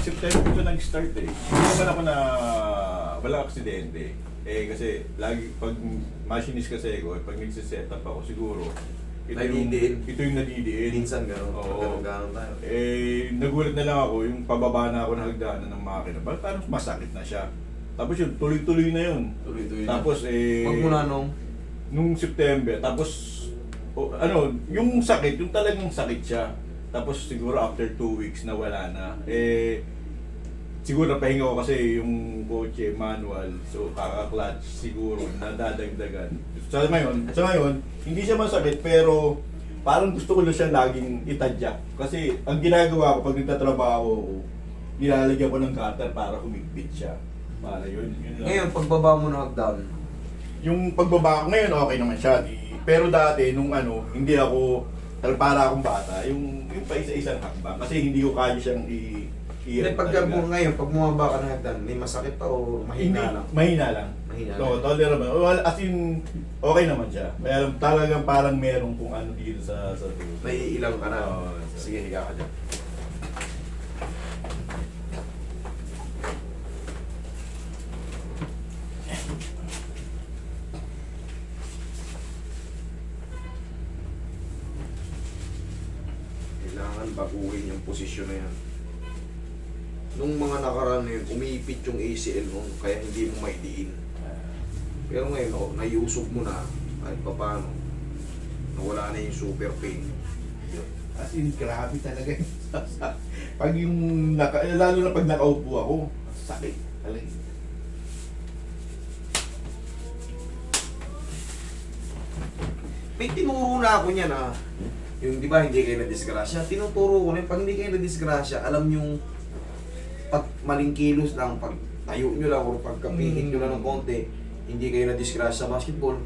September ko nag-start eh. Hindi naman ako na walang aksidente. Eh kasi lagi pag machinist kasi ako, pag nagsiset up ako siguro, ito yung nadidiin. Minsan gano'n. Oo. Gano'n tayo. Eh, nagulat na lang ako, yung pababa na ako ng hagdanan ng makina. Parang masakit na siya. Tapos yun, tuloy-tuloy na yun. Tuloy-tuloy Tapos eh... Magmula nung September, tapos yung sakit, yung talagang sakit siya. Tapos siguro after 2 weeks na wala na. Eh, siguro napahinga ko kasi yung kotse manual, so kaka-clutch siguro, nadadagdagan. Sa ngayon, hindi siya masakit pero parang gusto ko na siya laging itadyak. Kasi ang ginagawa ko pag nagtatrabaho ko, nilalagyan ko ng cutter para humigpit siya. Para yun lang. Ngayon, pagbaba mo ng hagdan, Yung pagbaba ko ngayon, okay naman siya. Pero dati, nung hindi ako, para akong bata, yung pa isa-isang hakbang. Kasi hindi ko kaya siyang ngayon, pag bumaba ka ng hagdan, may masakit pa o Hindi, mahina lang? mahina lang. Mahina So, lang. tolerable. Well, as in, okay naman siya. Pero talagang parang meron kung ano dito sa tuhod. May ilang ka na. Oo. Sige, higa ka dyan. Kailangan baguhin yung posisyon na yan. Nung mga nakaraan na yun, umiipit yung ACL mo, kaya hindi mo maidiin. Pero ngayon, naiusog mo na, kahit pa paano, nawala na yung super pain. As in, grabe talaga yung pag yung, lalo na pag nakaupo ako, sakit. Talaga. May tinuro na ako niya na, yung di ba hindi kayo na-disgrasya, tinuturo ko na yun, pag hindi kayo na-disgrasya, alam yung pag maling kilos lang, pag tayo nyo lang, o pagkapihit nyo lang ng konti, hindi kayo na-disgrasya sa basketball,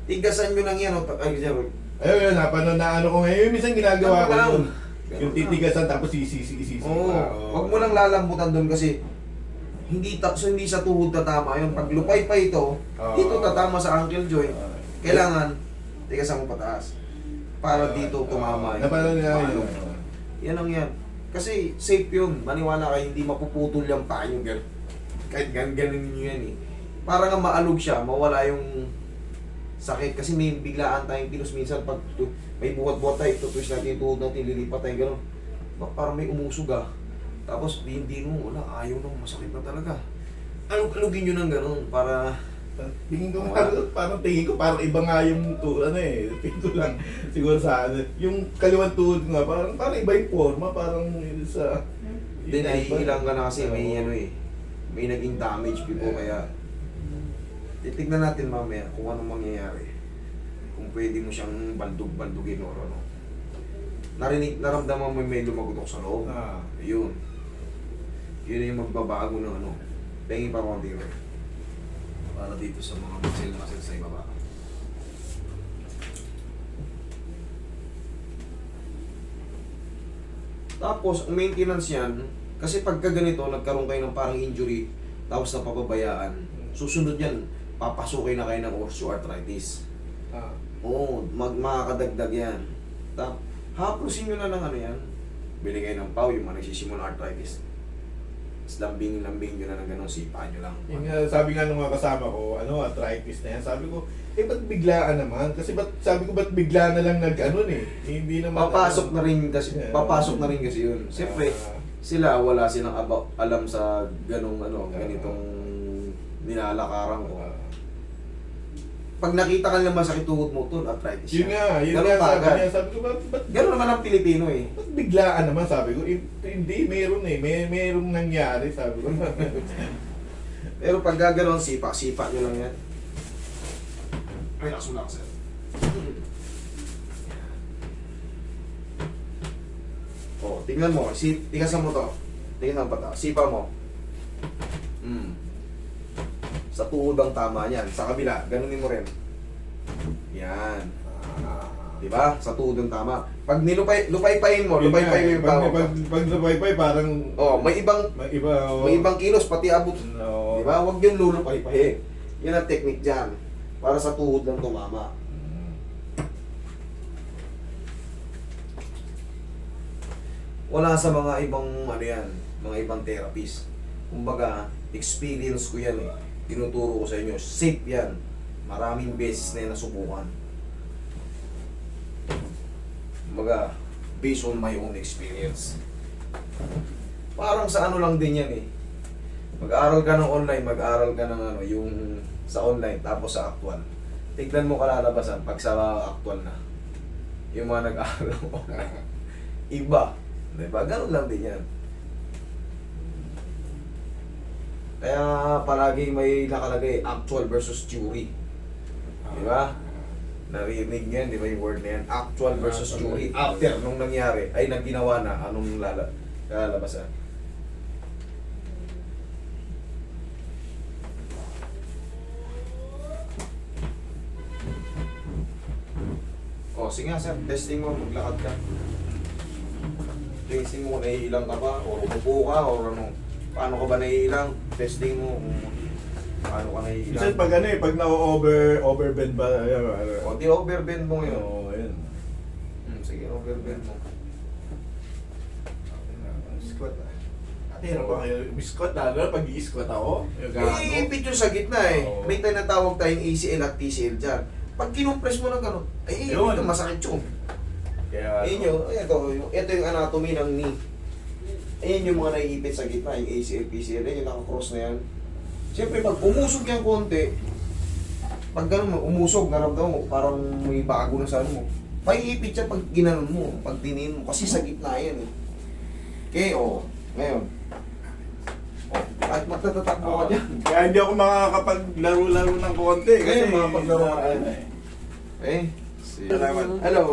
tigasan nyo lang yan, o Ayun, yun, napanood na ko ngayon. Minsan ginagawa ko Ganun yun. lang. Yung titigasan tapos isisi. Oo, wag mo lang lalambutan doon kasi hindi sa tuhod tatama yun. Pag lupay pa ito, dito tatama sa ankle joint. Kailangan tigasan mo pataas para dito tumama. Napanood nga yun. Yan ang yan. Kasi safe yun. Maniwala kayo, hindi mapuputol yung paa nyo. Kahit ganun nyo yan eh. Para nga maalog siya, mawala yung sakit. Kasi may biglaan tayong kilos minsan pag may buhat-buhat tayo, tutwist natin yung tuhod natin, lilipat tayo gano'n. Parang may umusog ah. Tapos hindi mo, wala, ayaw nang masakit na talaga. Alugin nyo ng gano'n para... Tingin ko parang iba nga yung tuhod, tingin ko lang siguro sa yung kaliwang tuhod nga, parang iba yung forma, parang sa... Hindi, naiilang ka na kasi may may naging damage before kaya titignan natin mamaya kung anong mangyayari. Kung pwede mo siyang baldug-baldugin o ano. Naramdaman mo may lumagutok sa loob. Yun. Yun yung magbabago ng ano. Pengi pa konti rin. Para dito sa mga muscle sa ibaba. Tapos, ang maintenance yan, kasi pagka ganito, nagkaroon kayo ng parang injury, tapos napapabayaan, susunod yan, papasukin na kayo ng osteoarthritis. Oo, makakadagdag yan. Haplusin nyo na ng ano yan. Bili kayo ng pau, yung mga nagsisimula arthritis. Tapos lambing nyo na ng ganun, sipa nyo lang. Yung, sabi nga nung mga kasama ko, arthritis na yan. Sabi ko, ba't biglaan naman? Kasi sabi ko, ba't bigla na lang hindi naman... Papasok na rin kasi yun. Siyempre, sila, wala silang alam sa ganitong nilalakaran ko. Pag nakita ka naman sa tuhod mo, tol, arthritis Yun nga, sabi ko, ba't gano'n naman ang Pilipino eh. ba't biglaan naman, sabi ko, hindi, merong nangyari, sabi ko. Pero pag gano'n, sipa nyo lang yan. Relax mo lang, sir. O, tingnan mo, tigasan mo to. Tingnan pa ta, sipa mo. Sa tuhod ang tama niyan. Sa kabila, ganunin mo rin. Yan. Diba? Sa tuhod ang tama. Pag lupay-payin mo yung tao. Pag lupay-pay, parang... May ibang kilos, pati abot. No. Diba? Huwag yung lulupay-payin. Yan ang technique dyan. Para sa tuhod lang tumama. Wala sa mga ibang yan. mga ibang therapist. Kumbaga, experience ko yan eh. Tinuturo ko sa inyo, safe yan. Maraming beses na yan nasubukan. Kumbaga, based on my own experience. Parang sa ano lang din yan eh. Mag-aaral ka ng online, mag-aaral ka ng ano, yung sa online, tapos sa actual. Tignan mo kalalabasan pag sa actual na. Yung mga nag-aaral ng online. Iba. Diba? Ganun lang din yan. Kaya palagi may nakalagay actual versus theory. Di ba? Narinig yan, di ba yung word na yan? Actual versus theory. After nung nangyari, ay nagginawa na, anong lalabasan? O, sige nga sir, testing mo, maglakad ka. Testing mo kung naiilang ka ba, o umupo ka, o ano. Paano ka ba naiilang? Testing mo kung paano ka naiilang. Minsan pag ano eh, pag overbend ba, O, di overbend mo ngayon. Oo, ayun. Sige, overbend mo. Squat ah. Hirap pa kayo. Squat lalo, pag i-squat ako. Iipit yung sa gitna eh. Oo. May tinatawag tayong ACL at TCL dyan. Pag kinupress mo ng gano'n, ay Yun. ito masakit yun. Kaya, Ito yung anatomy ng knee. Ayan yung mga naiipit sa gitna, yung ACL, PCL, yung nakakross na yan. Siyempre, pag umusog yan konti, pag gano'n mo, umusog, naramdaman mo, parang may bago na sa ano mo. Paiipit siya pag ginanon mo, pag dinin mo, kasi sa gitna yan eh. Okay, ngayon. Kahit magtatatakbo ka dyan. kaya hindi ako makakapaglaro-laro ng konti. Kasi Ngayon, makapaglaro ka ano na. eh. Eh, Salamat. hello.